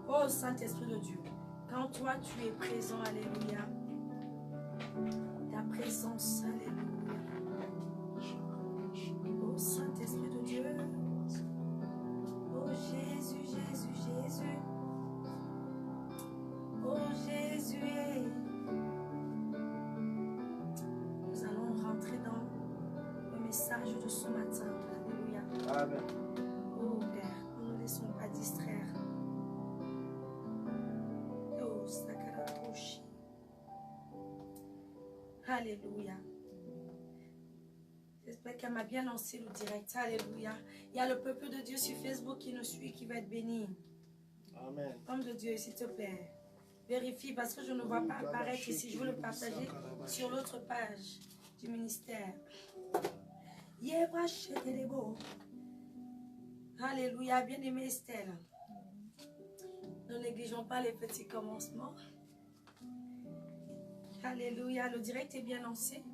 Oh Saint-Esprit de Dieu, quand toi tu es présent, alléluia, ta présence, alléluia. Oh Saint-Esprit de Dieu, oh Jésus, Jésus, Jésus, oh Jésus, nous allons rentrer dans le message de ce matin, alléluia. Amen. Oh Père, ne nous laissons pas distraire. Oh Sakaraboshi. Alléluia. J'espère qu'elle m'a bien lancé le direct. Alléluia. Il y a le peuple de Dieu sur Facebook qui nous suit, qui va être béni. Amen. Homme de Dieu, s'il te plaît, vérifie parce que je ne vois pas apparaître ici. Je veux le partager sur l'autre page du ministère. Alléluia, bien-aimée Estelle. Ne négligeons pas les petits commencements. Alléluia, le direct est bien lancé.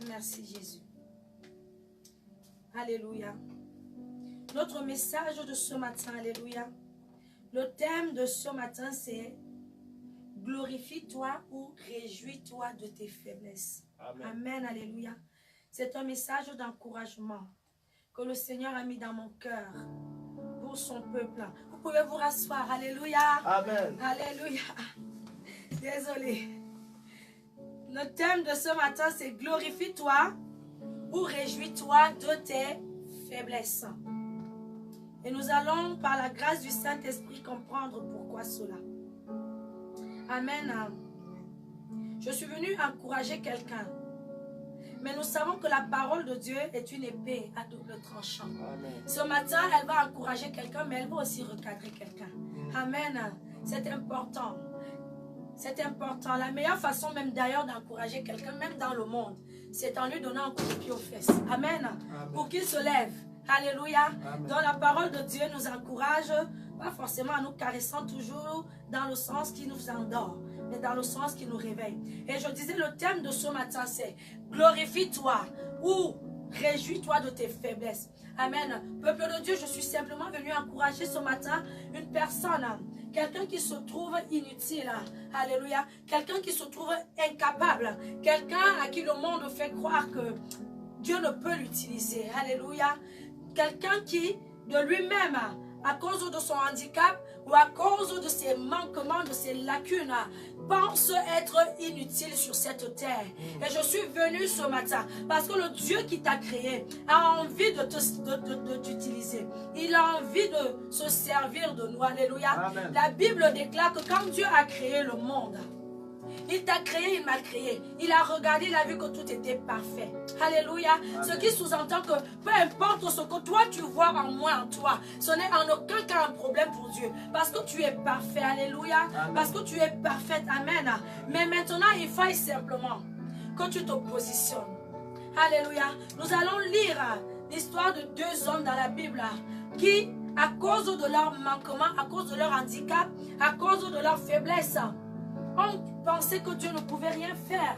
Merci Jésus. Alléluia. Notre message de ce matin, alléluia. Le thème de ce matin, c'est glorifie-toi ou réjouis-toi de tes faiblesses. Amen. Amen, alléluia. C'est un message d'encouragement que le Seigneur a mis dans mon cœur pour son peuple. Vous pouvez vous rasseoir, alléluia. Amen. Alléluia. Désolé. Le thème de ce matin, c'est glorifie-toi ou réjouis-toi de tes faiblesses. Et nous allons, par la grâce du Saint-Esprit, comprendre pourquoi cela. Amen. Je suis venue encourager quelqu'un. Mais nous savons que la parole de Dieu est une épée à double tranchant. Amen. Ce matin, elle va encourager quelqu'un, mais elle va aussi recadrer quelqu'un. Amen. C'est important. C'est important. La meilleure façon même d'ailleurs d'encourager quelqu'un, même dans le monde, c'est en lui donnant un coup de pied aux fesses. Amen. Amen. Pour qu'il se lève. Alléluia. Amen. Donc la parole de Dieu nous encourage, pas forcément en nous caressant toujours dans le sens qui nous endort, mais dans le sens qui nous réveille. Et je disais, le thème de ce matin, c'est glorifie-toi ou réjouis-toi de tes faiblesses. Amen. Peuple de Dieu, je suis simplement venu encourager ce matin une personne, quelqu'un qui se trouve inutile. Alléluia. Quelqu'un qui se trouve incapable. Quelqu'un à qui le monde fait croire que Dieu ne peut l'utiliser. Alléluia. Quelqu'un qui, de lui-même, à cause de son handicap ou à cause de ses manquements, de ses lacunes, pense être inutile sur cette terre. Et je suis venue ce matin parce que le Dieu qui t'a créé a envie de t'utiliser. Il a envie de se servir de nous. Alléluia. Amen. La Bible déclare que quand Dieu a créé le monde, il t'a créé, il m'a créé. Il a regardé, il a vu que tout était parfait. Alléluia. Amen. Ce qui sous-entend que peu importe ce que toi tu vois en moi, en toi, ce n'est en aucun cas un problème pour Dieu. Parce que tu es parfait. Alléluia. Amen. Parce que tu es parfaite. Amen. Mais maintenant, il faut simplement que tu te positionnes. Alléluia. Nous allons lire l'histoire de deux hommes dans la Bible qui, à cause de leur manquement, à cause de leur handicap, à cause de leur faiblesse, on pensait que Dieu ne pouvait rien faire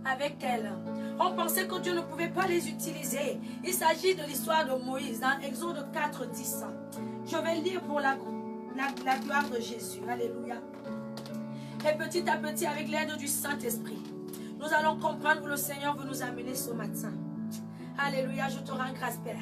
avec elles. On pensait que Dieu ne pouvait pas les utiliser. Il s'agit de l'histoire de Moïse dans Exode 4, 10. Je vais lire pour la gloire de Jésus. Alléluia. Et petit à petit, avec l'aide du Saint-Esprit, nous allons comprendre où le Seigneur veut nous amener ce matin. Alléluia, je te rends grâce, Père.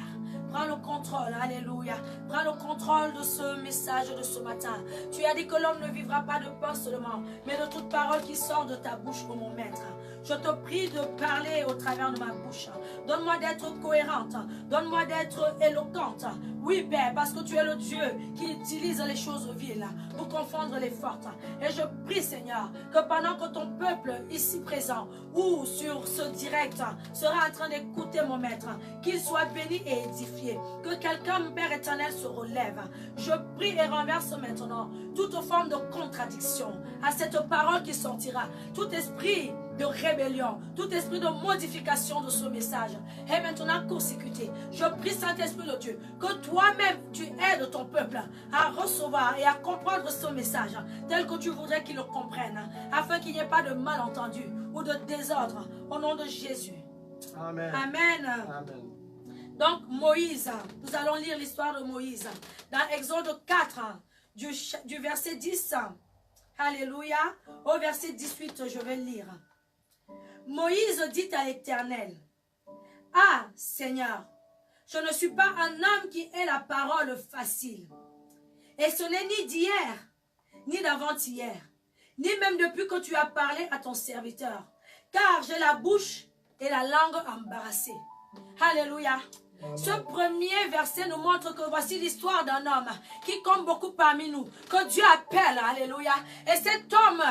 Prends le contrôle, alléluia. Prends le contrôle de ce message de ce matin. Tu as dit que l'homme ne vivra pas de pain seulement, mais de toute parole qui sort de ta bouche, ô mon maître. Je te prie de parler au travers de ma bouche. Donne-moi d'être cohérente. Donne-moi d'être éloquente. Oui, Père, parce que tu es le Dieu qui utilise les choses viles pour confondre les fortes. Et je prie, Seigneur, que pendant que ton peuple ici présent ou sur ce direct sera en train d'écouter mon maître, qu'il soit béni et édifié. Que quelqu'un, Père éternel, se relève. Je prie et renverse maintenant toute forme de contradiction à cette parole qui sortira. Tout esprit de rébellion, tout esprit de modification de ce message est maintenant consécuté. Je prie, Saint-Esprit de Dieu, que toi-même tu aides ton peuple à recevoir et à comprendre ce message tel que tu voudrais qu'il le comprenne, afin qu'il n'y ait pas de malentendu ou de désordre au nom de Jésus. Amen. Amen. Amen. Donc Moïse, nous allons lire l'histoire de Moïse. Dans Exode 4, du verset 10, alléluia, au verset 18, je vais lire. Moïse dit à l'Éternel, « Ah, Seigneur, je ne suis pas un homme qui ait la parole facile. Et ce n'est ni d'hier, ni d'avant-hier, ni même depuis que tu as parlé à ton serviteur, car j'ai la bouche et la langue embarrassée. » Alléluia. Amen. Ce premier verset nous montre que voici l'histoire d'un homme qui, comme beaucoup parmi nous, que Dieu appelle. Alléluia. Et cet homme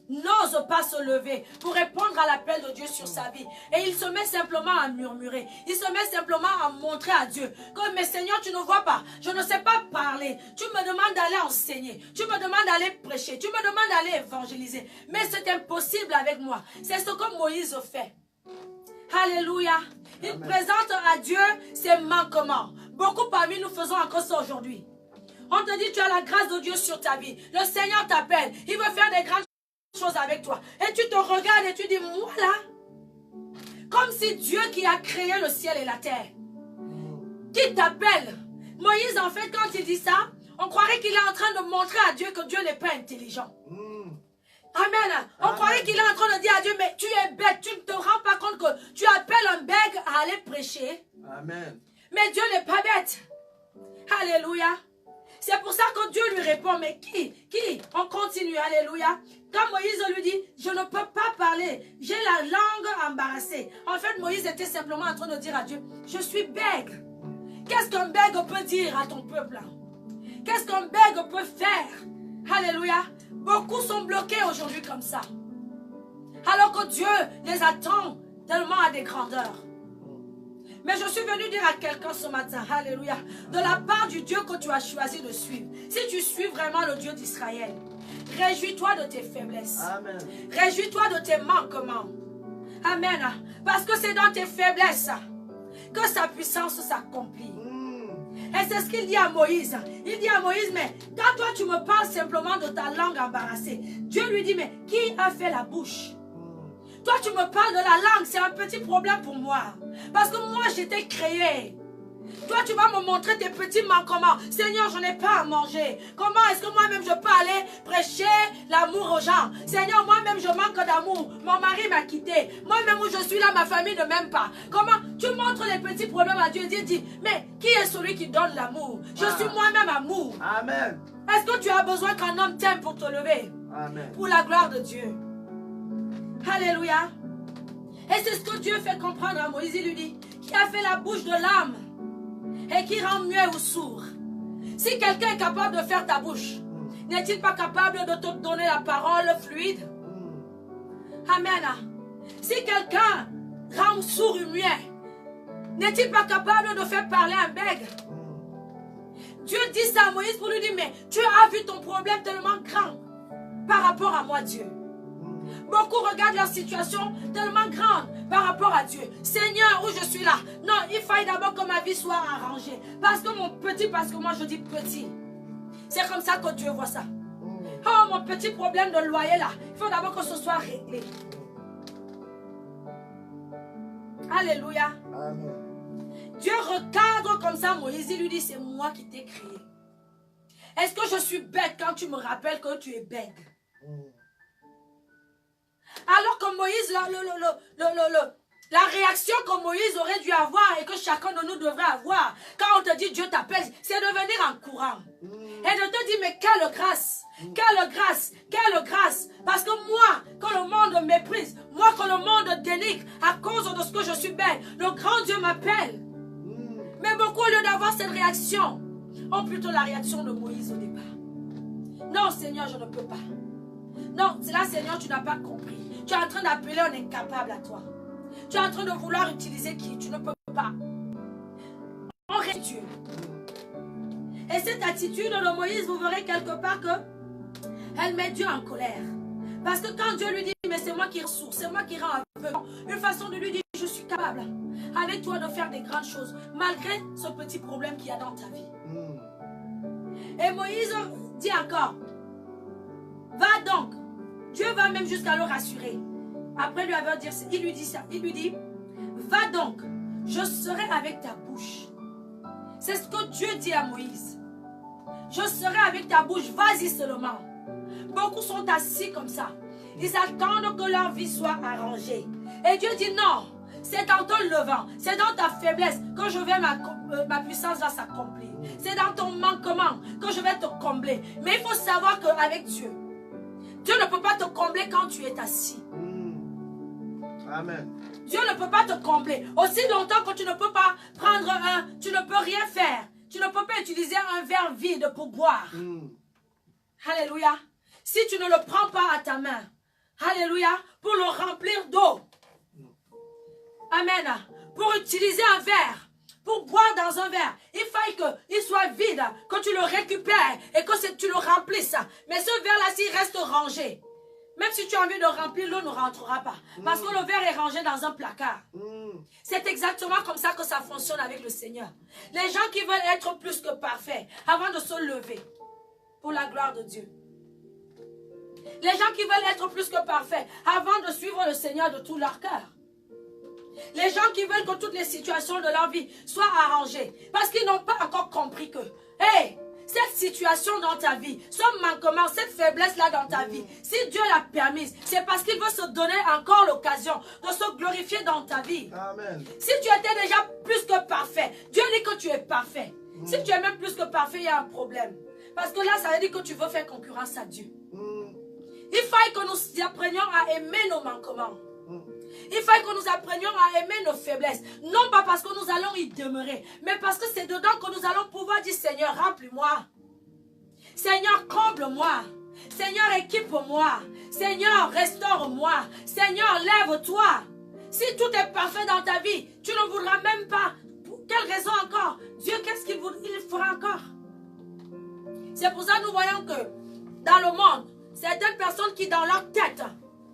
n'ose pas se lever pour répondre à l'appel de Dieu sur sa vie. Et il se met simplement à murmurer. Il se met simplement à montrer à Dieu que, mais Seigneur, tu ne vois pas, je ne sais pas parler. Tu me demandes d'aller enseigner. Tu me demandes d'aller prêcher. Tu me demandes d'aller évangéliser. Mais c'est impossible avec moi. C'est ce que Moïse fait. Alléluia. Il Amen. Présente à Dieu ses manquements. Beaucoup parmi nous faisons encore ça aujourd'hui. On te dit, tu as la grâce de Dieu sur ta vie. Le Seigneur t'appelle. Il veut faire des grandes choses avec toi. Et tu te regardes et tu dis, moi là, comme si Dieu qui a créé le ciel et la terre, qui t'appelle. Moïse, en fait, quand il dit ça, on croirait qu'il est en train de montrer à Dieu que Dieu n'est pas intelligent. Amen. On croirait qu'il est en train de dire à Dieu, mais tu es bête, tu ne te rends pas compte que tu appelles un bègue à aller prêcher. Amen. Mais Dieu n'est pas bête. Alléluia. C'est pour ça que Dieu lui répond, mais qui? On continue, alléluia. Quand Moïse lui dit, je ne peux pas parler, j'ai la langue embarrassée. En fait, Moïse était simplement en train de dire à Dieu, je suis bègue. Qu'est-ce qu'un bègue peut dire à ton peuple? Qu'est-ce qu'un bègue peut faire? Alléluia. Beaucoup sont bloqués aujourd'hui comme ça. Alors que Dieu les attend tellement à des grandeurs. Mais je suis venu dire à quelqu'un ce matin, alléluia, de la part du Dieu que tu as choisi de suivre. Si tu suis vraiment le Dieu d'Israël, réjouis-toi de tes faiblesses. Amen. Réjouis-toi de tes manquements. Amen. Parce que c'est dans tes faiblesses que sa puissance s'accomplit. Et c'est ce qu'il dit à Moïse. Il dit à Moïse, mais quand toi tu me parles simplement de ta langue embarrassée, Dieu lui dit, mais qui a fait la bouche? Toi tu me parles de la langue, c'est un petit problème pour moi. Parce que moi j'étais créé. Toi tu vas me montrer tes petits manquements. Seigneur, je n'ai pas à manger. Comment est-ce que moi-même je peux aller prêcher l'amour aux gens? Seigneur, moi-même je manque d'amour. Mon mari m'a quitté. Moi-même où je suis là, ma famille ne m'aime pas. Comment? Tu montres les petits problèmes à Dieu et dis, mais qui est celui qui donne l'amour? Je suis moi-même amour. Amen. Est-ce que tu as besoin qu'un homme t'aime pour te lever? Amen. Pour la gloire de Dieu. Alléluia. Et c'est ce que Dieu fait comprendre à Moïse. Il lui dit, qui a fait la bouche de l'âme et qui rend muet ou sourd. Si quelqu'un est capable de faire ta bouche, n'est-il pas capable de te donner la parole fluide? Amen. Si quelqu'un rend sourd ou muet, n'est-il pas capable de faire parler un bègue? Dieu dit ça à Moïse pour lui dire, mais tu as vu ton problème tellement grand par rapport à moi, Dieu. Beaucoup regardent leur situation tellement grande par rapport à Dieu. Seigneur, où je suis là? Non, il faille d'abord que ma vie soit arrangée. Parce que mon petit, parce que moi je dis petit. C'est comme ça que Dieu voit ça. Oh, mon petit problème de loyer là, il faut d'abord que ce soit réglé. Alléluia. Amen. Dieu recadre comme ça Moïse, il lui dit, c'est moi qui t'ai créé. Est-ce que je suis bête quand tu me rappelles que tu es bête? Alors que Moïse, la réaction que Moïse aurait dû avoir et que chacun de nous devrait avoir, quand on te dit Dieu t'appelle, c'est de venir en courant. Et de te dire, mais quelle grâce, quelle grâce, quelle grâce. Parce que moi, que le monde méprise, moi que le monde dénigre à cause de ce que je suis belle, le grand Dieu m'appelle. Mais beaucoup, au lieu d'avoir cette réaction, ont plutôt la réaction de Moïse au départ. Non, Seigneur, je ne peux pas. Non, c'est là, Seigneur, tu n'as pas compris. Tu es en train d'appeler un incapable à toi. Tu es en train de vouloir utiliser qui? Tu ne peux pas. On reste Dieu. Et cette attitude de Moïse, vous verrez quelque part que elle met Dieu en colère. Parce que quand Dieu lui dit, mais c'est moi qui rends sourd, c'est moi qui rends aveugle, une façon de lui dire, je suis capable avec toi de faire des grandes choses, malgré ce petit problème qu'il y a dans ta vie. Et Moïse dit encore, va donc. Dieu va même jusqu'à le rassurer. Après lui avoir dit, il lui dit ça. Il lui dit, va donc, je serai avec ta bouche. C'est ce que Dieu dit à Moïse. Je serai avec ta bouche, vas-y seulement. Beaucoup sont assis comme ça. Ils attendent que leur vie soit arrangée. Et Dieu dit non, c'est dans ton levant, c'est dans ta faiblesse que je vais ma puissance va s'accomplir. C'est dans ton manquement que je vais te combler. Mais il faut savoir qu'avec Dieu, Dieu ne peut pas te combler quand tu es assis. Amen. Dieu ne peut pas te combler. Aussi longtemps que tu ne peux pas prendre tu ne peux rien faire. Tu ne peux pas utiliser un verre vide pour boire. Alléluia. Si tu ne le prends pas à ta main, alléluia, pour le remplir d'eau. Amen. Pour utiliser un verre, pour boire dans un verre, il faut qu'il soit vide, que tu le récupères et que tu le remplisses. Mais ce verre-là, s'il reste rangé, même si tu as envie de remplir, l'eau ne rentrera pas. Parce que le verre est rangé dans un placard. C'est exactement comme ça que ça fonctionne avec le Seigneur. Les gens qui veulent être plus que parfaits avant de se lever pour la gloire de Dieu. Les gens qui veulent être plus que parfaits avant de suivre le Seigneur de tout leur cœur. Les gens qui veulent que toutes les situations de leur vie soient arrangées. Parce qu'ils n'ont pas encore compris que, hey, cette situation dans ta vie, ce manquement, cette faiblesse-là dans ta vie, si Dieu l'a permise, c'est parce qu'il veut se donner encore l'occasion de se glorifier dans ta vie. Amen. Si tu étais déjà plus que parfait, Dieu dit que tu es parfait. Si tu es même plus que parfait, il y a un problème. Parce que là, ça veut dire que tu veux faire concurrence à Dieu. Il faut que nous apprenions à aimer nos manquements. Il faut que nous apprenions à aimer nos faiblesses. Non pas parce que nous allons y demeurer, mais parce que c'est dedans que nous allons pouvoir dire, Seigneur, remplis-moi. Seigneur, comble-moi. Seigneur, équipe-moi. Seigneur, restaure-moi. Seigneur, lève-toi. Si tout est parfait dans ta vie, tu ne voudras même pas. Pour quelle raison encore? Dieu, qu'est-ce qu'il fera encore? C'est pour ça que nous voyons que dans le monde, certaines personnes qui dans leur tête,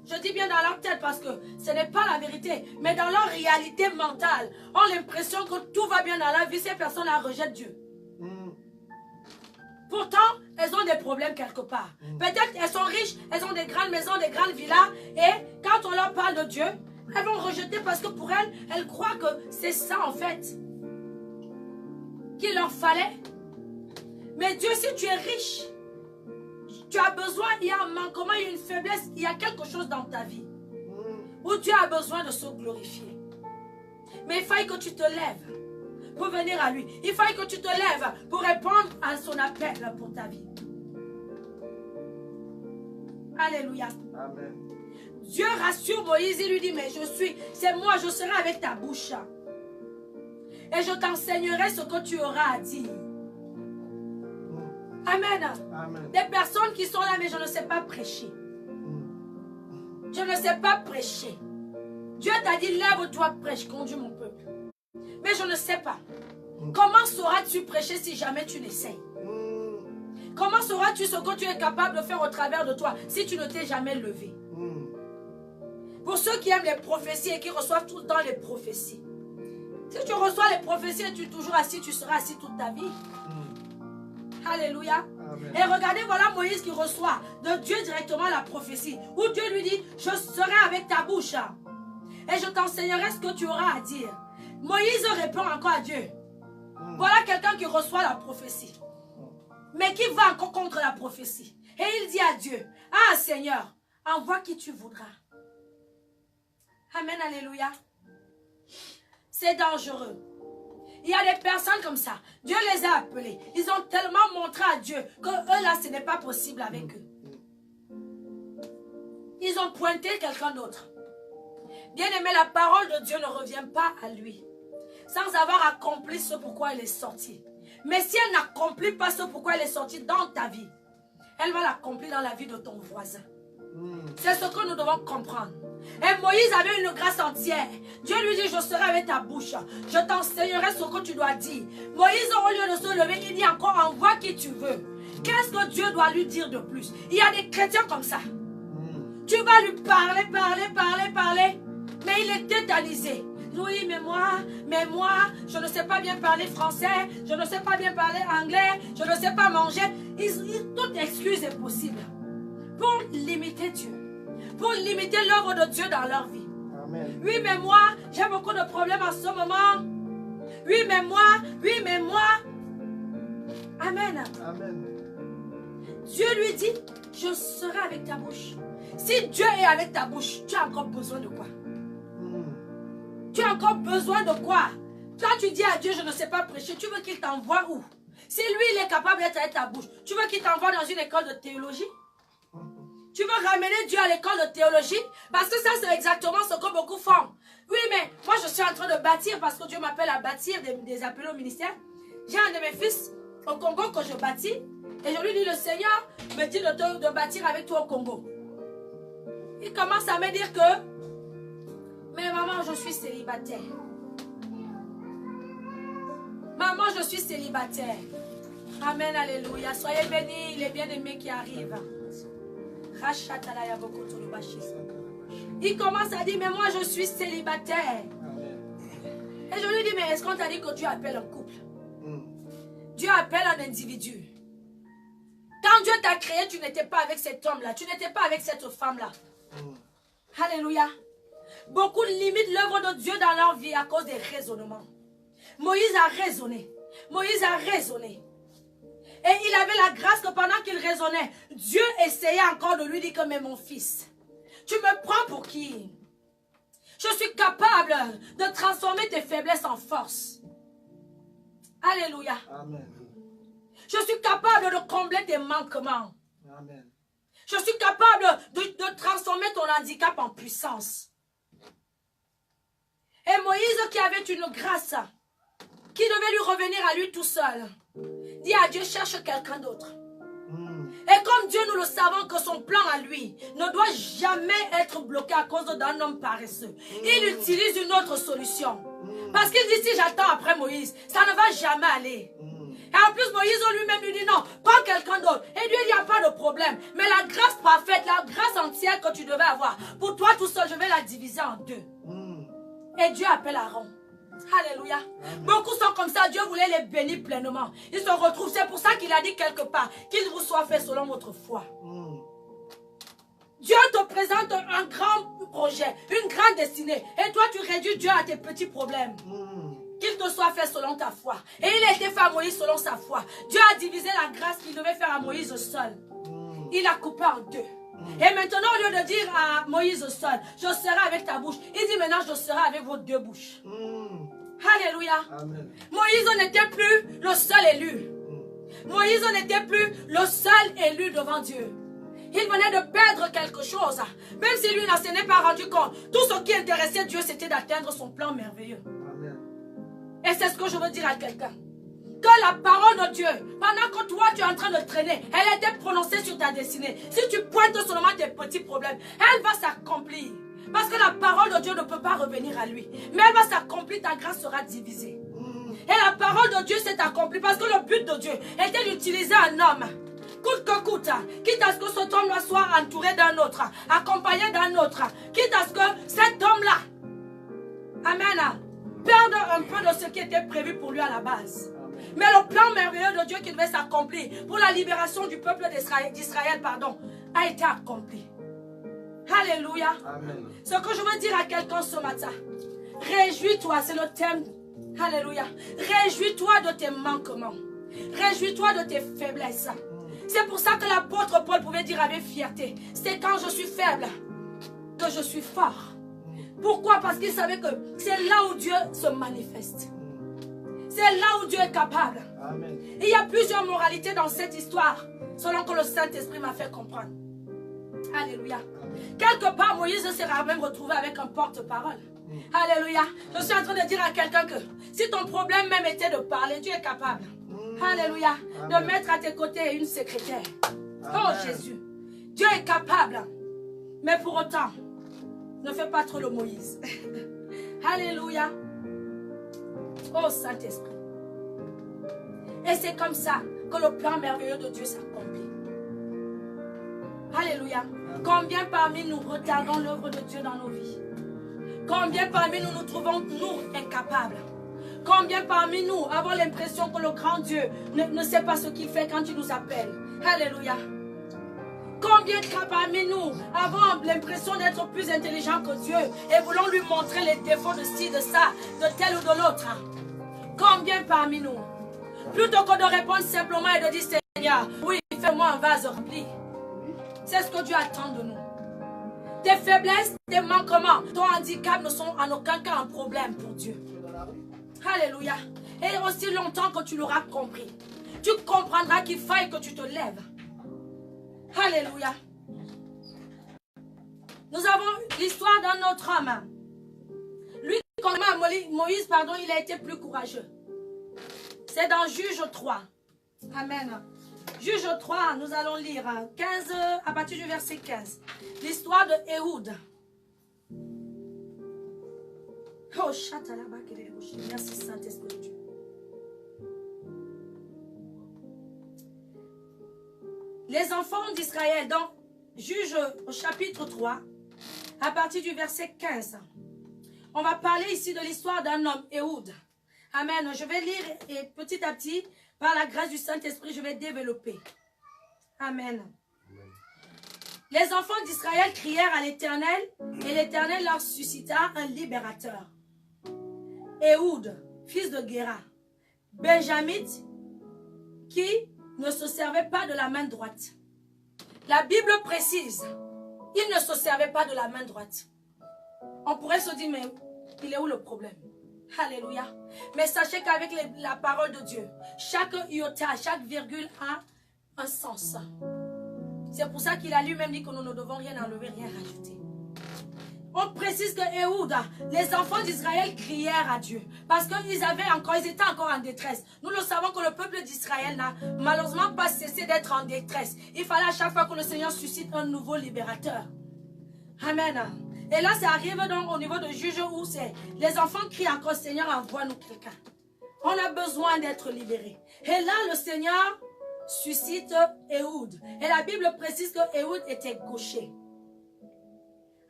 je dis bien dans leur tête parce que ce n'est pas la vérité, mais dans leur réalité mentale, ont l'impression que tout va bien dans leur vie. Ces personnes-là rejettent Dieu. Pourtant, elles ont des problèmes quelque part. Peut-être elles sont riches, elles ont des grandes maisons, des grandes villas, et quand on leur parle de Dieu, elles vont rejeter parce que pour elles, elles croient que c'est ça en fait qu'il leur fallait. Mais Dieu, si tu es riche, tu as besoin, il y a un manquement, il y a une faiblesse, il y a quelque chose dans ta vie où Dieu a besoin de se glorifier. Mais il faut que tu te lèves pour venir à lui. Il faut que tu te lèves pour répondre à son appel pour ta vie. Alléluia. Amen. Dieu rassure Moïse, il lui dit, mais c'est moi, je serai avec ta bouche. Et je t'enseignerai ce que tu auras à dire. Amen. Amen. Des personnes qui sont là, mais je ne sais pas prêcher. Je ne sais pas prêcher. Dieu t'a dit, lève-toi, prêche, conduis mon peuple. Mais je ne sais pas. Comment sauras-tu prêcher si jamais tu l'essayes? Comment sauras-tu ce que tu es capable de faire au travers de toi si tu ne t'es jamais levé? Pour ceux qui aiment les prophéties et qui reçoivent tout le temps les prophéties. Si tu reçois les prophéties et tu es toujours assis, tu seras assis toute ta vie. Alléluia. Amen. Et regardez, voilà Moïse qui reçoit de Dieu directement la prophétie. Où Dieu lui dit, je serai avec ta bouche. Et je t'enseignerai ce que tu auras à dire. Moïse répond encore à Dieu. Voilà quelqu'un qui reçoit la prophétie. Mais qui va encore contre la prophétie. Et il dit à Dieu, ah Seigneur, envoie qui tu voudras. Amen, alléluia. C'est dangereux. Il y a des personnes comme ça. Dieu les a appelés. Ils ont tellement montré à Dieu que eux là, ce n'est pas possible avec eux. Ils ont pointé quelqu'un d'autre. Bien aimé, la parole de Dieu ne revient pas à lui. Sans avoir accompli ce pourquoi elle est sortie. Mais si elle n'accomplit pas ce pourquoi elle est sortie dans ta vie, elle va l'accomplir dans la vie de ton voisin. C'est ce que nous devons comprendre. Et Moïse avait une grâce entière. Dieu lui dit, je serai avec ta bouche. Je t'enseignerai ce que tu dois dire. Moïse, au lieu de se lever, il dit encore, envoie qui tu veux. Qu'est-ce que Dieu doit lui dire de plus? Il y a des chrétiens comme ça. Tu vas lui parler. Mais il est tétanisé. Oui, mais moi, je ne sais pas bien parler français. Je ne sais pas bien parler anglais. Je ne sais pas manger. Toute excuse est possible. Pour limiter Dieu. Pour limiter l'œuvre de Dieu dans leur vie. Amen. Oui, mais moi, j'ai beaucoup de problèmes en ce moment. Oui, mais moi, oui, mais moi. Amen. Amen. Dieu lui dit, je serai avec ta bouche. Si Dieu est avec ta bouche, tu as encore besoin de quoi? Tu as encore besoin de quoi? Quand tu dis à Dieu, je ne sais pas prêcher, tu veux qu'il t'envoie où? Si lui, il est capable d'être avec ta bouche, tu veux qu'il t'envoie dans une école de théologie? Tu veux ramener Dieu à l'école de théologie? Parce que ça, c'est exactement ce que beaucoup font. Oui, mais moi, je suis en train de bâtir parce que Dieu m'appelle à bâtir des appels au ministère. J'ai un de mes fils au Congo que je bâtis. Et je lui dis, le Seigneur me dit de bâtir avec toi au Congo. Il commence à me dire que, mais maman, je suis célibataire. Maman, je suis célibataire. Amen, alléluia. Soyez bénis, les bien-aimés qui arrivent. Il commence à dire, mais moi, je suis célibataire. Et je lui dis, mais est-ce qu'on t'a dit que Dieu appelle un couple? Dieu appelle un individu. Quand Dieu t'a créé, tu n'étais pas avec cet homme-là. Tu n'étais pas avec cette femme-là. Alléluia. Beaucoup limitent l'œuvre de Dieu dans leur vie à cause des raisonnements. Moïse a raisonné. Moïse a raisonné. Et il avait la grâce que pendant qu'il raisonnait, Dieu essayait encore de lui dire que, mais mon fils, tu me prends pour qui? Je suis capable de transformer tes faiblesses en force. Alléluia. Amen. Je suis capable de combler tes manquements. Amen. Je suis capable de transformer ton handicap en puissance. Et Moïse qui avait une grâce, qui devait lui revenir à lui tout seul, dit à Dieu, cherche quelqu'un d'autre. Et comme Dieu, nous le savons que son plan à lui ne doit jamais être bloqué à cause d'un homme paresseux. Il utilise une autre solution. Parce qu'il dit, si j'attends après Moïse, ça ne va jamais aller. Et en plus, Moïse lui-même lui dit, non, prends quelqu'un d'autre. Et Dieu, il n'y a pas de problème. Mais la grâce parfaite, la grâce entière que tu devais avoir, pour toi tout seul, je vais la diviser en deux. Et Dieu appelle Aaron. Alléluia. Beaucoup sont comme ça. Dieu voulait les bénir pleinement. Ils se retrouvent. C'est pour ça qu'il a dit quelque part qu'il vous soit fait selon votre foi. Dieu te présente un grand projet, une grande destinée. Et toi, tu réduis Dieu à tes petits problèmes. Qu'il te soit fait selon ta foi. Et il a été fait à Moïse selon sa foi. Dieu a divisé la grâce qu'il devait faire à Moïse seul. Il a coupé en deux. Et maintenant, au lieu de dire à Moïse seul, je serai avec ta bouche, il dit maintenant, je serai avec vos deux bouches. Alléluia. Amen. Moïse n'était plus le seul élu. Moïse n'était plus le seul élu devant Dieu. Il venait de perdre quelque chose. Même si lui ne s'en est pas rendu compte. Tout ce qui intéressait Dieu, c'était d'atteindre son plan merveilleux. Amen. Et c'est ce que je veux dire à quelqu'un. Que la parole de Dieu, pendant que toi tu es en train de traîner, elle était prononcée sur ta destinée. Si tu pointes seulement tes petits problèmes, elle va s'accomplir. Parce que la parole de Dieu ne peut pas revenir à lui. Mais elle va s'accomplir, ta grâce sera divisée. Et la parole de Dieu s'est accomplie parce que le but de Dieu était d'utiliser un homme. Coûte que coûte, quitte à ce que cet homme-là soit entouré d'un autre, accompagné d'un autre, quitte à ce que cet homme-là, amen, perde un peu de ce qui était prévu pour lui à la base. Mais le plan merveilleux de Dieu qui devait s'accomplir pour la libération du peuple d'Israël, a été accompli. Alléluia. Amen. Ce que je veux dire à quelqu'un ce matin, réjouis-toi, c'est le thème. Alléluia. Réjouis-toi de tes manquements. Réjouis-toi de tes faiblesses. C'est pour ça que l'apôtre Paul pouvait dire avec fierté, c'est quand je suis faible que je suis fort. Pourquoi? Parce qu'il savait que c'est là où Dieu se manifeste. C'est là où Dieu est capable. Amen. Il y a plusieurs moralités dans cette histoire, selon que le Saint-Esprit m'a fait comprendre. Alléluia. Quelque part, Moïse sera même retrouvé avec un porte-parole. Alléluia. Je suis en train de dire à quelqu'un que si ton problème même était de parler, Dieu est capable. Alléluia. De mettre à tes côtés une secrétaire. Oh Jésus. Dieu est capable. Mais pour autant, ne fais pas trop le Moïse. Alléluia. Oh Saint-Esprit. Et c'est comme ça que le plan merveilleux de Dieu s'accomplit. Alléluia. Combien parmi nous regardons l'œuvre de Dieu dans nos vies? Combien parmi nous nous trouvons, nous, incapables? Combien parmi nous avons l'impression que le grand Dieu ne sait pas ce qu'il fait quand il nous appelle? Alléluia. Combien parmi nous avons l'impression d'être plus intelligents que Dieu et voulons lui montrer les défauts de ci, de ça, de tel ou de l'autre? Combien parmi nous? Plutôt que de répondre simplement et de dire Seigneur, oui, fais-moi un vase rempli. C'est ce que Dieu attend de nous. Tes faiblesses, tes manquements, ton handicap ne sont en aucun cas un problème pour Dieu. Alléluia. Et aussi longtemps que tu l'auras compris, tu comprendras qu'il faille que tu te lèves. Alléluia. Nous avons l'histoire d'un autre homme. Lui, comme Moïse, pardon, il a été plus courageux. C'est dans Juge 3. Amen. Juge 3, nous allons lire 15, à partir du verset 15. L'histoire de Ehud. Oh, merci Saint-Esprit de Dieu. Les enfants d'Israël, dans Juge au chapitre 3, à partir du verset 15. On va parler ici de l'histoire d'un homme, Ehud. Amen. Je vais lire et petit à petit, par la grâce du Saint-Esprit, je vais développer. Amen. Les enfants d'Israël crièrent à l'Éternel et l'Éternel leur suscita un libérateur. Ehud, fils de Guéra, benjamite, qui ne se servait pas de la main droite. La Bible précise, il ne se servait pas de la main droite. On pourrait se dire, mais il est où le problème? Alléluia. Mais sachez qu'avec la parole de Dieu, chaque iota, chaque virgule a un sens. C'est pour ça qu'il a lui-même dit que nous ne devons rien enlever, rien rajouter. On précise que Ehud, les enfants d'Israël crièrent à Dieu. Parce qu'ils étaient encore en détresse. Nous le savons que le peuple d'Israël n'a malheureusement pas cessé d'être en détresse. Il fallait à chaque fois que le Seigneur suscite un nouveau libérateur. Amen. Et là, ça arrive donc au niveau de Juge où c'est les enfants crient encore, Seigneur, envoie-nous quelqu'un. On a besoin d'être libérés. Et là, le Seigneur suscite Ehud. Et la Bible précise que Ehud était gaucher.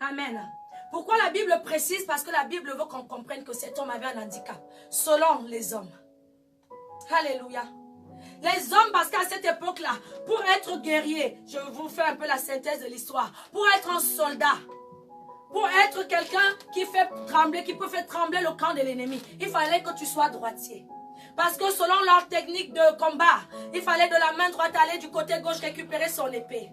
Amen. Pourquoi la Bible précise? Parce que la Bible veut qu'on comprenne que cet homme avait un handicap, selon les hommes. Alléluia. Les hommes, parce qu'à cette époque-là, pour être guerrier, je vous fais un peu la synthèse de l'histoire, pour être un soldat, pour être quelqu'un qui fait trembler, qui peut faire trembler le camp de l'ennemi, il fallait que tu sois droitier. Parce que selon leur technique de combat, il fallait de la main droite aller du côté gauche récupérer son épée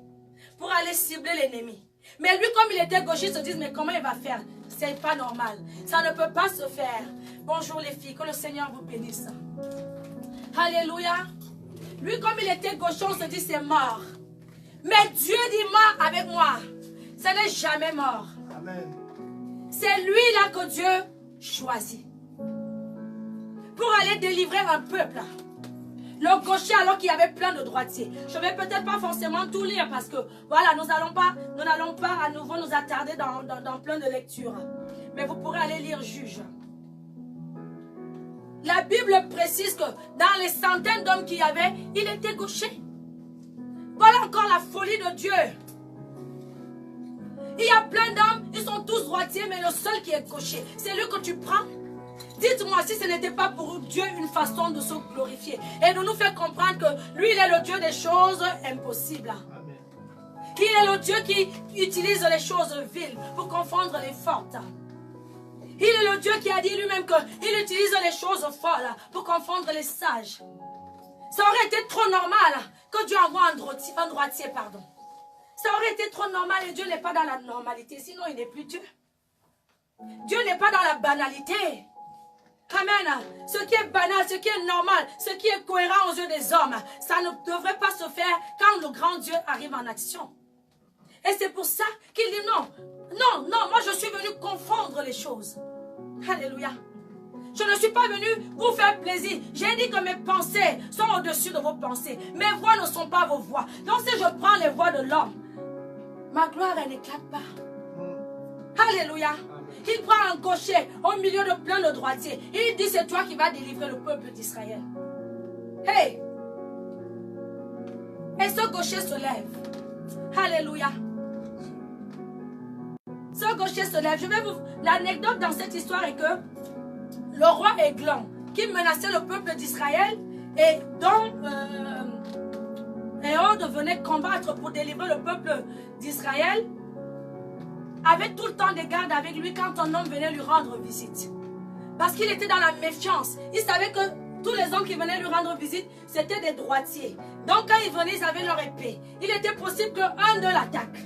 pour aller cibler l'ennemi. Mais lui, comme il était gaucher, il se dit, mais comment il va faire? C'est pas normal. Ça ne peut pas se faire. Bonjour les filles, que le Seigneur vous bénisse. Alléluia. Lui, comme il était gaucher, on se dit, c'est mort. Mais Dieu dit, mort avec moi. Ce n'est jamais mort. C'est lui là que Dieu choisit pour aller délivrer un peuple. Le gaucher alors qu'il y avait plein de droitiers. Je ne vais peut-être pas forcément tout lire parce que voilà, nous n'allons pas à nouveau nous attarder dans plein de lectures. Mais vous pourrez aller lire Juge. La Bible précise que dans les centaines d'hommes qu'il y avait, il était gaucher. Voilà encore la folie de Dieu. Il y a plein d'hommes, ils sont tous droitiers, mais le seul qui est gaucher, c'est lui que tu prends. Dites-moi si ce n'était pas pour Dieu une façon de se glorifier et de nous faire comprendre que lui, il est le Dieu des choses impossibles. Amen. Il est le Dieu qui utilise les choses viles pour confondre les fortes. Il est le Dieu qui a dit lui-même qu'il utilise les choses folles pour confondre les sages. Ça aurait été trop normal que Dieu envoie un droitier, pardon. Ça aurait été trop normal et Dieu n'est pas dans la normalité, sinon il n'est plus Dieu. Dieu n'est pas dans la banalité. Amen. Ce qui est banal, ce qui est normal, ce qui est cohérent aux yeux des hommes, ça ne devrait pas se faire quand le grand Dieu arrive en action. Et c'est pour ça qu'il dit non, non, non, moi je suis venu confondre les choses. Alléluia. Je ne suis pas venu vous faire plaisir. J'ai dit que mes pensées sont au-dessus de vos pensées. Mes voix ne sont pas vos voix. Donc si je prends les voix de l'homme, ma gloire, elle n'éclate pas. Alléluia. Il prend un gaucher au milieu de plein de droitiers. Il dit, c'est toi qui vas délivrer le peuple d'Israël. Hey! Et ce gaucher se lève. Alléluia. Ce gaucher se lève. Je vais vous... L'anecdote dans cette histoire est que le roi Églon, qui menaçait le peuple d'Israël, et dont Ehud venait combattre pour délivrer le peuple d'Israël, avait tout le temps des gardes avec lui quand un homme venait lui rendre visite. Parce qu'il était dans la méfiance. Il savait que tous les hommes qui venaient lui rendre visite, c'était des droitiers. Donc quand ils venaient, ils avaient leur épée. Il était possible qu'un d'eux l'attaque.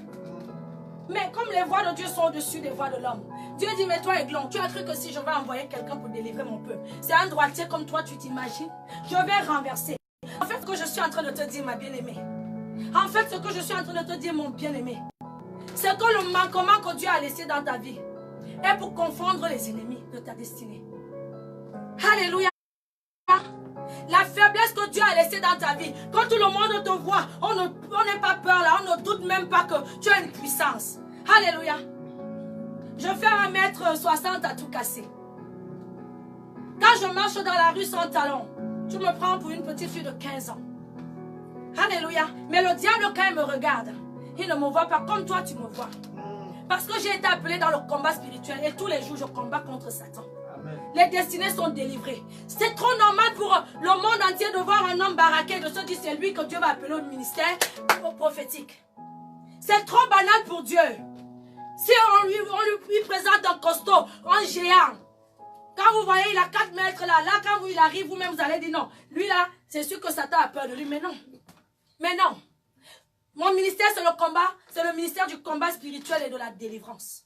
Mais comme les voies de Dieu sont au-dessus des voies de l'homme, Dieu dit, mais toi, Aiglon, tu as cru que si je vais envoyer quelqu'un pour délivrer mon peuple, c'est un droitier comme toi, tu t'imagines? Je vais renverser. En fait, ce que je suis en train de te dire, ma bien-aimée, en fait, ce que je suis en train de te dire, mon bien-aimé, c'est que le manquement que Dieu a laissé dans ta vie est pour confondre les ennemis de ta destinée. Alléluia. La faiblesse que Dieu a laissée dans ta vie, quand tout le monde te voit, on n'est pas peur là, on ne doute même pas que tu as une puissance. Alléluia. Je fais 1m60 à tout casser. Quand je marche dans la rue sans talons, tu me prends pour une petite fille de 15 ans. Alléluia. Mais le diable, quand il me regarde, il ne me voit pas comme toi tu me vois. Parce que j'ai été appelé dans le combat spirituel et tous les jours je combats contre Satan. Amen. Les destinées sont délivrées. C'est trop normal pour le monde entier de voir un homme baraqué, de se dire c'est lui que Dieu va appeler au ministère prophétique. C'est trop banal pour Dieu. Si on lui présente un costaud, un géant, quand vous voyez il a 4 mètres là, quand il arrive, vous-même vous allez dire non. Lui là, c'est sûr que Satan a peur de lui, mais non. Mais non. Mon ministère, c'est le combat, c'est le ministère du combat spirituel et de la délivrance.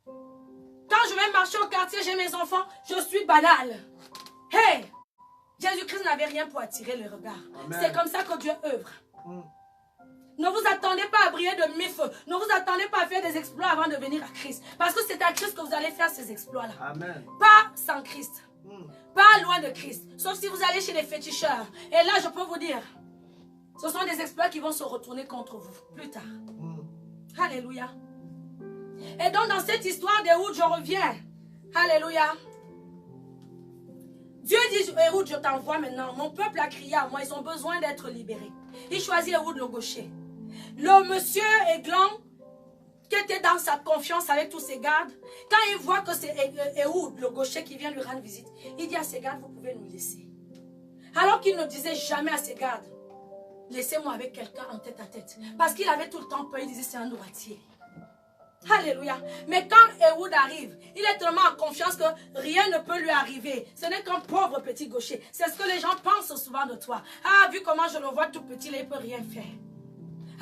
Quand je vais marcher au quartier, j'ai mes enfants, je suis banal. Hey! Jésus-Christ n'avait rien pour attirer le regard. C'est comme ça que Dieu œuvre. Ne vous attendez pas à briller de 1000 feux. Ne vous attendez pas à faire des exploits avant de venir à Christ. Parce que c'est à Christ que vous allez faire ces exploits-là. Pas sans Christ. Pas loin de Christ. Sauf si vous allez chez les féticheurs. Et là, je peux vous dire, ce sont des exploits qui vont se retourner contre vous plus tard. Alléluia. Et donc dans cette histoire d'Ehud, je reviens. Alléluia. Dieu dit, Ehud, je t'envoie maintenant. Mon peuple a crié à moi, ils ont besoin d'être libérés. Il choisit Ehud le gaucher. Le monsieur Aiglon, qui était dans sa confiance avec tous ses gardes, quand il voit que c'est Ehud le gaucher qui vient lui rendre visite, il dit à ses gardes, vous pouvez nous laisser. Alors qu'il ne disait jamais à ses gardes, laissez-moi avec quelqu'un en tête à tête. Parce qu'il avait tout le temps peur, il disait c'est un droitier. Alléluia. Mais quand Ehud arrive, il est tellement en confiance que rien ne peut lui arriver. Ce n'est qu'un pauvre petit gaucher. C'est ce que les gens pensent souvent de toi. Ah, vu comment je le vois tout petit, là, il ne peut rien faire.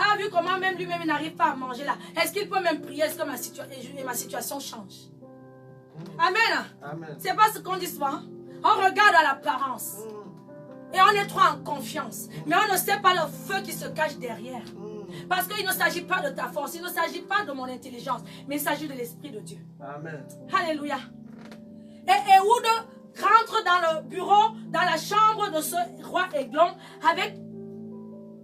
Ah, vu comment même lui-même il n'arrive pas à manger là. Est-ce qu'il peut même prier? Est-ce que ma situation change? Amen. Amen. C'est pas ce qu'on dit souvent. On regarde à l'apparence. Et on est trop en confiance. Mais on ne sait pas le feu qui se cache derrière. Parce qu'il ne s'agit pas de ta force, il ne s'agit pas de mon intelligence, mais il s'agit de l'Esprit de Dieu. Amen. Alléluia. Et Ehud rentre dans le bureau, dans la chambre de ce roi Aiglon, avec...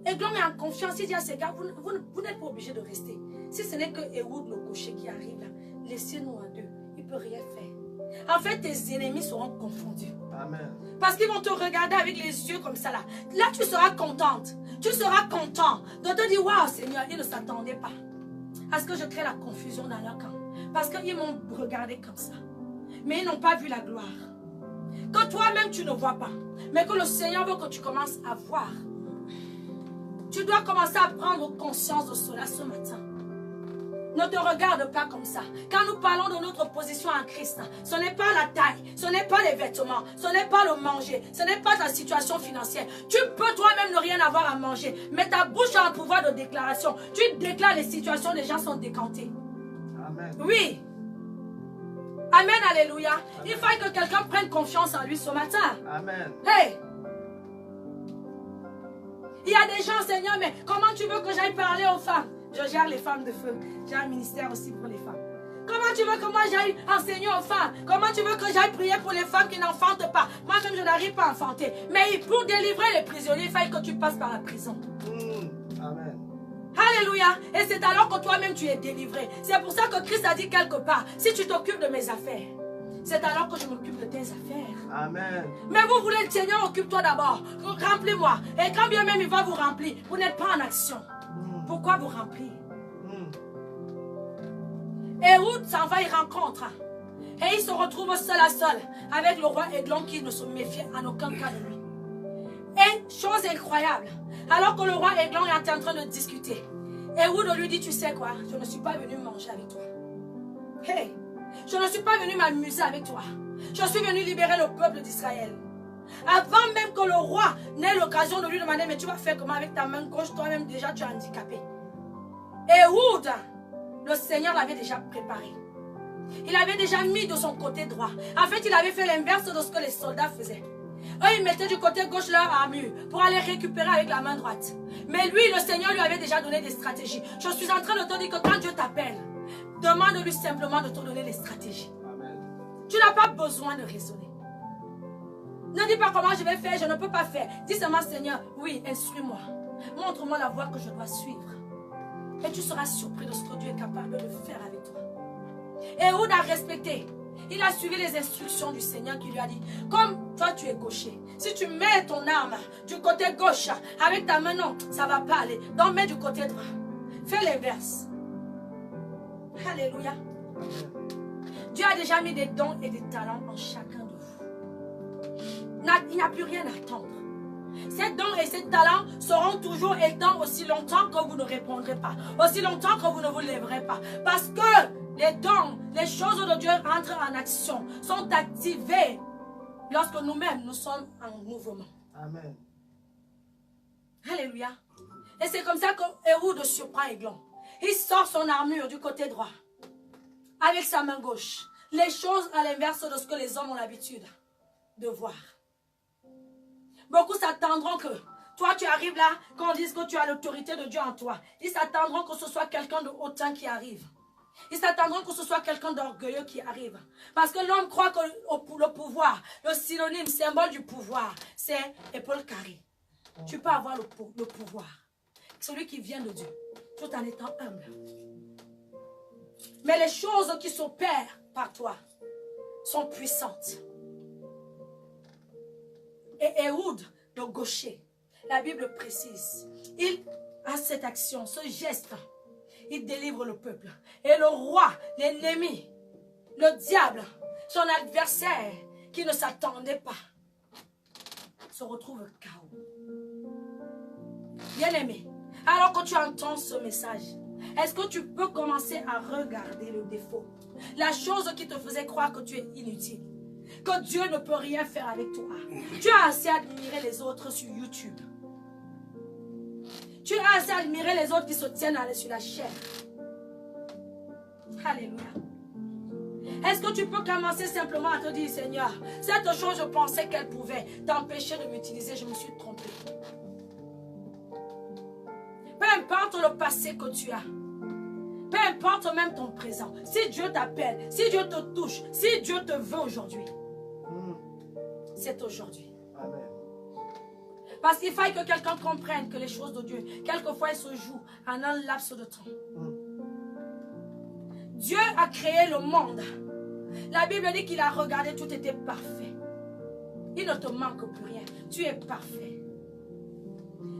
Aiglon est en confiance, il dit à ses gars, vous n'êtes pas obligés de rester. Si ce n'est que Ehud, le gaucher qui arrive là, laissez-nous à deux, il ne peut rien faire. En fait, tes ennemis seront confondus. Amen. Parce qu'ils vont te regarder avec les yeux comme ça là. Là, tu seras contente. Tu seras content de te dire, waouh Seigneur, ils ne s'attendaient pas à ce que je crée la confusion dans leur camp. Parce qu'ils m'ont regardé comme ça. Mais ils n'ont pas vu la gloire. Que toi-même tu ne vois pas. Mais que le Seigneur veut que tu commences à voir. Tu dois commencer à prendre conscience de cela ce matin. Ne te regarde pas comme ça. Quand nous parlons de notre position en Christ, ce n'est pas la taille, ce n'est pas les vêtements, ce n'est pas le manger, ce n'est pas ta situation financière. Tu peux toi-même ne rien avoir à manger, mais ta bouche a un pouvoir de déclaration. Tu déclares les situations, les gens sont décantés. Amen. Oui. Amen, alléluia. Amen. Il faut que quelqu'un prenne confiance en lui ce matin. Amen. Hey! Il y a des gens, Seigneur, mais comment tu veux que j'aille parler aux femmes? Je gère les femmes de feu. J'ai un ministère aussi pour les femmes. Comment tu veux que moi j'aille enseigner aux femmes? Comment tu veux que j'aille prier pour les femmes qui n'enfantent pas? Moi-même, je n'arrive pas à enfanter. Mais pour délivrer les prisonniers, il faut que tu passes par la prison. Amen. Alléluia. Et c'est alors que toi-même tu es délivré. C'est pour ça que Christ a dit quelque part, si tu t'occupes de mes affaires, c'est alors que je m'occupe de tes affaires. Amen. Mais vous voulez le Seigneur, occupe-toi d'abord. Remplis-moi. Et quand bien même il va vous remplir, vous n'êtes pas en action. Pourquoi vous remplir? Ehud s'en va, il rencontre. Et il se retrouve seul à seul avec le roi Aiglon qui ne se méfiait en aucun cas de lui. Et chose incroyable, Alors que le roi Eglon est en train de discuter, Ehud lui dit, tu sais quoi, je ne suis pas venu manger avec toi. Hey, je ne suis pas venu m'amuser avec toi. Je suis venu libérer le peuple d'Israël. Avant même que le roi n'ait l'occasion de lui demander, mais tu vas faire comment avec ta main gauche, toi-même déjà tu es handicapé. Ehud, le Seigneur l'avait déjà préparé. Il avait déjà mis de son côté droit. En fait, il avait fait l'inverse de ce que les soldats faisaient. Eux, ils mettaient du côté gauche leur armure pour aller récupérer avec la main droite. Mais lui, le Seigneur lui avait déjà donné des stratégies. Je suis en train de te dire que quand Dieu t'appelle, demande-lui simplement de te donner les stratégies. Amen. Tu n'as pas besoin de raisonner. Ne dis pas comment je vais faire, je ne peux pas faire. Dis seulement, Seigneur, oui, instruis-moi. Montre-moi la voie que je dois suivre. Et tu seras surpris de ce que Dieu est capable de faire avec toi. Ehud a respecté. Il a suivi les instructions du Seigneur qui lui a dit, comme toi tu es gaucher, si tu mets ton arme du côté gauche avec ta main, non, ça ne va pas aller. Donc mets du côté droit. Fais l'inverse. Alléluia. Dieu a déjà mis des dons et des talents en chacun de vous. Il n'y a plus rien à attendre. Ces dons et ces talents seront toujours aidants aussi longtemps que vous ne répondrez pas. Aussi longtemps que vous ne vous lèverez pas. Parce que les dons, les choses de Dieu entrent en action, sont activées lorsque nous-mêmes nous sommes en mouvement. Amen. Alléluia. Et c'est comme ça que Ehud surprend Eglon. Il sort son armure du côté droit avec sa main gauche. Les choses à l'inverse de ce que les hommes ont l'habitude de voir. Beaucoup s'attendront que toi tu arrives là, qu'on dise que tu as l'autorité de Dieu en toi. Ils s'attendront que ce soit quelqu'un de hautain qui arrive. Ils s'attendront que ce soit quelqu'un d'orgueilleux qui arrive. Parce que l'homme croit que le pouvoir, le synonyme, symbole du pouvoir, c'est épaule carrée. Tu peux avoir le pouvoir. Celui qui vient de Dieu, tout en étant humble. Mais les choses qui s'opèrent par toi sont puissantes. Et Ehud, le gaucher, la Bible précise, il a cette action, ce geste. Il délivre le peuple. Et le roi, l'ennemi, le diable, son adversaire, qui ne s'attendait pas, se retrouve KO. Bien-aimé, alors que tu entends ce message, est-ce que tu peux commencer à regarder le défaut? La chose qui te faisait croire que tu es inutile. Que Dieu ne peut rien faire avec toi. Tu as assez admiré les autres sur YouTube. Tu as assez admiré les autres qui se tiennent sur la chair. Alléluia. Est-ce que tu peux commencer simplement à te dire, Seigneur, cette chose, je pensais qu'elle pouvait t'empêcher de m'utiliser, je me suis trompé. Peu importe le passé que tu as. Peu importe même ton présent. Si Dieu t'appelle, si Dieu te touche, si Dieu te veut aujourd'hui, c'est aujourd'hui. Amen. Parce qu'il faut que quelqu'un comprenne que les choses de Dieu, quelquefois, elles se jouent en un laps de temps. Dieu a créé le monde. La Bible dit qu'il a regardé, tout était parfait. Il ne te manque plus rien. Tu es parfait.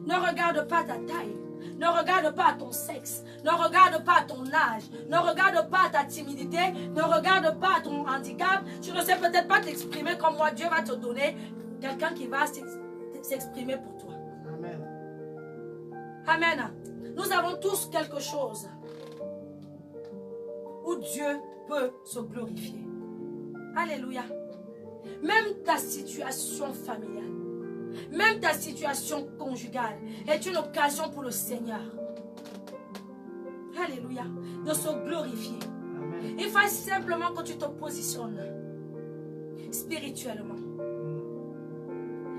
Ne regarde pas ta taille. Ne regarde pas à ton sexe. Ne regarde pas à ton âge. Ne regarde pas à ta timidité. Ne regarde pas à ton handicap. Tu ne sais peut-être pas t'exprimer comme moi. Dieu va te donner quelqu'un qui va s'exprimer pour toi. Amen. Amen. Nous avons tous quelque chose où Dieu peut se glorifier. Alléluia. Même ta situation familiale, même ta situation conjugale est une occasion pour le Seigneur. Alléluia. De se glorifier. Amen. Il faut simplement que tu te positionnes spirituellement.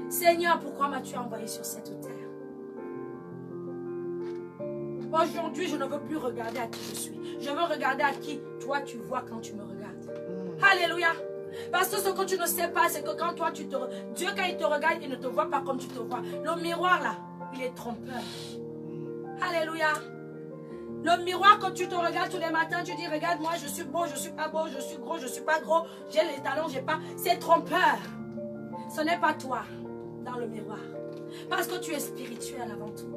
Seigneur, pourquoi m'as-tu envoyé sur cette terre? Aujourd'hui, je ne veux plus regarder à qui je suis. Je veux regarder à qui toi tu vois quand tu me regardes. Alléluia. Parce que ce que tu ne sais pas, c'est que quand toi tu te... Dieu, quand il te regarde, il ne te voit pas comme tu te vois. Le miroir là, il est trompeur. Alléluia. Le miroir, quand tu te regardes tous les matins, tu dis, regarde moi, je suis beau, je suis pas beau, je suis gros, je suis pas gros, j'ai les talons, j'ai pas... C'est trompeur. Ce n'est pas toi dans le miroir. Parce que tu es spirituel avant tout.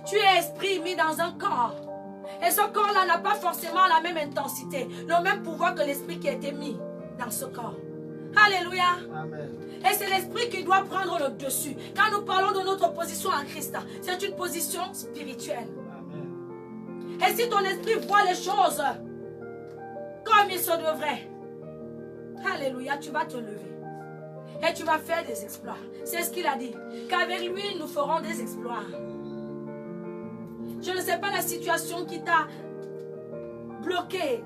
Tu es esprit mis dans un corps. Et ce corps-là n'a pas forcément la même intensité, le même pouvoir que l'esprit qui a été mis dans ce corps. Alléluia. Amen. Et c'est l'esprit qui doit prendre le dessus. Quand nous parlons de notre position en Christ, c'est une position spirituelle. Amen. Et si ton esprit voit les choses comme il se devrait, alléluia, tu vas te lever. Et tu vas faire des exploits. C'est ce qu'il a dit. Qu'avec lui, nous ferons des exploits. Je ne sais pas la situation qui t'a bloqué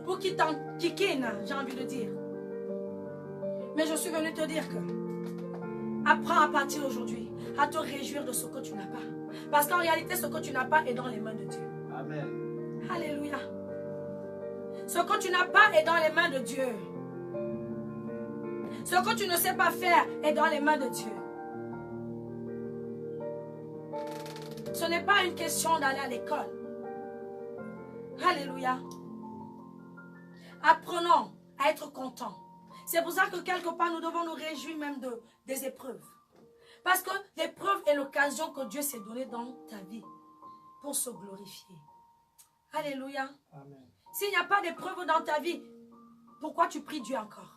ou qui t'enquiquine, j'ai envie de dire. Mais je suis venu te dire que apprends à partir d'aujourd'hui à te réjouir de ce que tu n'as pas. Parce qu'en réalité, ce que tu n'as pas est dans les mains de Dieu. Amen. Alléluia. Ce que tu n'as pas est dans les mains de Dieu. Ce que tu ne sais pas faire est dans les mains de Dieu. Ce n'est pas une question d'aller à l'école. Alléluia. Apprenons à être contents. C'est pour ça que quelque part nous devons nous réjouir même des épreuves. Parce que l'épreuve est l'occasion que Dieu s'est donnée dans ta vie pour se glorifier. Alléluia. Amen. S'il n'y a pas d'épreuve dans ta vie, pourquoi tu pries Dieu encore?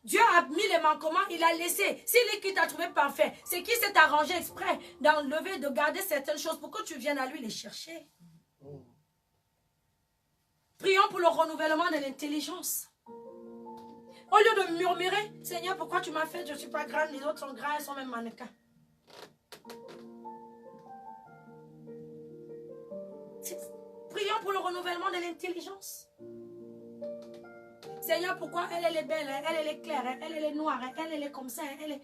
Dieu a mis les manquements, il a laissé. S'il est qui t'a trouvé parfait, c'est qui s'est arrangé exprès d'enlever, de garder certaines choses pour que tu viennes à lui les chercher. Prions pour le renouvellement de l'intelligence. Au lieu de murmurer, Seigneur, pourquoi tu m'as fait, je ne suis pas grande, les autres sont grands, ils sont même mannequins. Prions pour le renouvellement de l'intelligence. Seigneur, pourquoi elle est belle, elle est claire, elle est noire, elle est comme ça, elle est...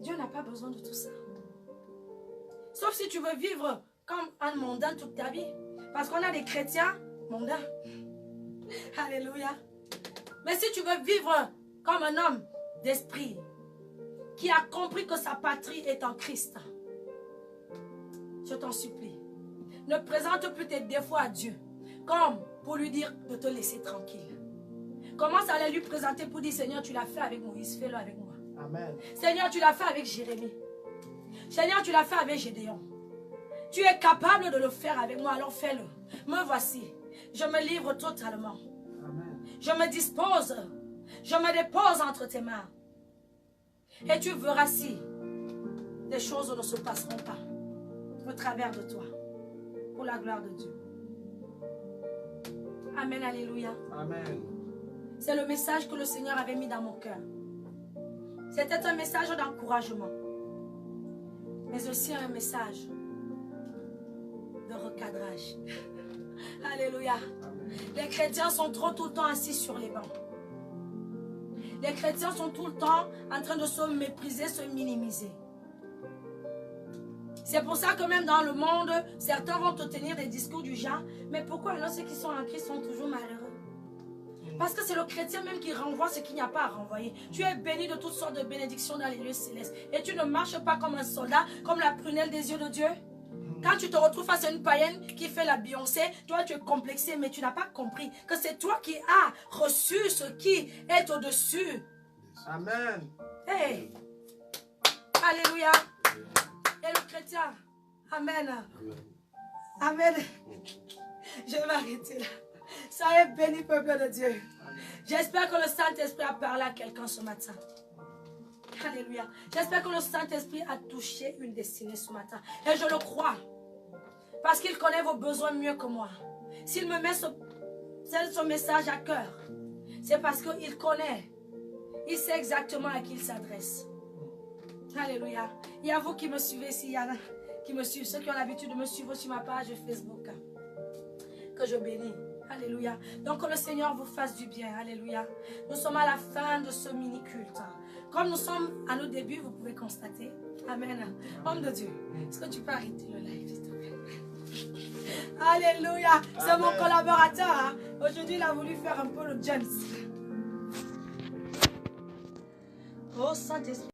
Dieu n'a pas besoin de tout ça. Sauf si tu veux vivre comme un mondain toute ta vie. Parce qu'on a des chrétiens mondains. Alléluia. Mais si tu veux vivre comme un homme d'esprit qui a compris que sa patrie est en Christ, je t'en supplie, ne présente plus tes défauts à Dieu comme pour lui dire de te laisser tranquille. Commence à aller lui présenter pour dire, Seigneur, tu l'as fait avec Moïse, fais-le avec moi. Amen. Seigneur, tu l'as fait avec Jérémie. Seigneur, tu l'as fait avec Gédéon. Tu es capable de le faire avec moi, alors fais-le. Me voici. Je me livre totalement. Amen. Je me dispose. Je me dépose entre tes mains. Et tu verras si des choses ne se passeront pas au travers de toi. Pour la gloire de Dieu. Amen, alléluia. Amen. C'est le message que le Seigneur avait mis dans mon cœur. C'était un message d'encouragement. Mais aussi un message de recadrage. Alléluia. Amen. Les chrétiens sont trop tout le temps assis sur les bancs. Les chrétiens sont tout le temps en train de se mépriser, se minimiser. C'est pour ça que même dans le monde, certains vont te tenir des discours du genre, mais pourquoi alors ceux qui sont en Christ sont toujours malheureux? Parce que c'est le chrétien même qui renvoie ce qu'il n'y a pas à renvoyer. Tu es béni de toutes sortes de bénédictions dans les lieux célestes. Et tu ne marches pas comme un soldat, comme la prunelle des yeux de Dieu. Quand tu te retrouves face à une païenne qui fait la Beyoncé, toi tu es complexé, mais tu n'as pas compris que c'est toi qui as reçu ce qui est au-dessus. Amen. Hey! Alléluia. Et le chrétien, Amen. Amen. Je vais m'arrêter là. Soyez bénis, peuple de Dieu. J'espère que le Saint-Esprit a parlé à quelqu'un ce matin. Alléluia. J'espère que le Saint-Esprit a touché une destinée ce matin. Et je le crois. Parce qu'il connaît vos besoins mieux que moi. S'il me met ce message à cœur, c'est parce qu'il connaît. Il sait exactement à qui il s'adresse. Alléluia. Il y a vous qui me suivez ici, il y en a qui me suivent, ceux qui ont l'habitude de me suivre sur ma page Facebook, que je bénis. Alléluia. Donc que le Seigneur vous fasse du bien. Alléluia. Nous sommes à la fin de ce mini-culte. Comme nous sommes à nos débuts, vous pouvez constater. Amen. Homme de Dieu, est-ce que tu peux arrêter le live, s'il te plaît? Alléluia. C'est mon collaborateur. Hein? Aujourd'hui, il a voulu faire un peu le James. Oh, Saint-Esprit.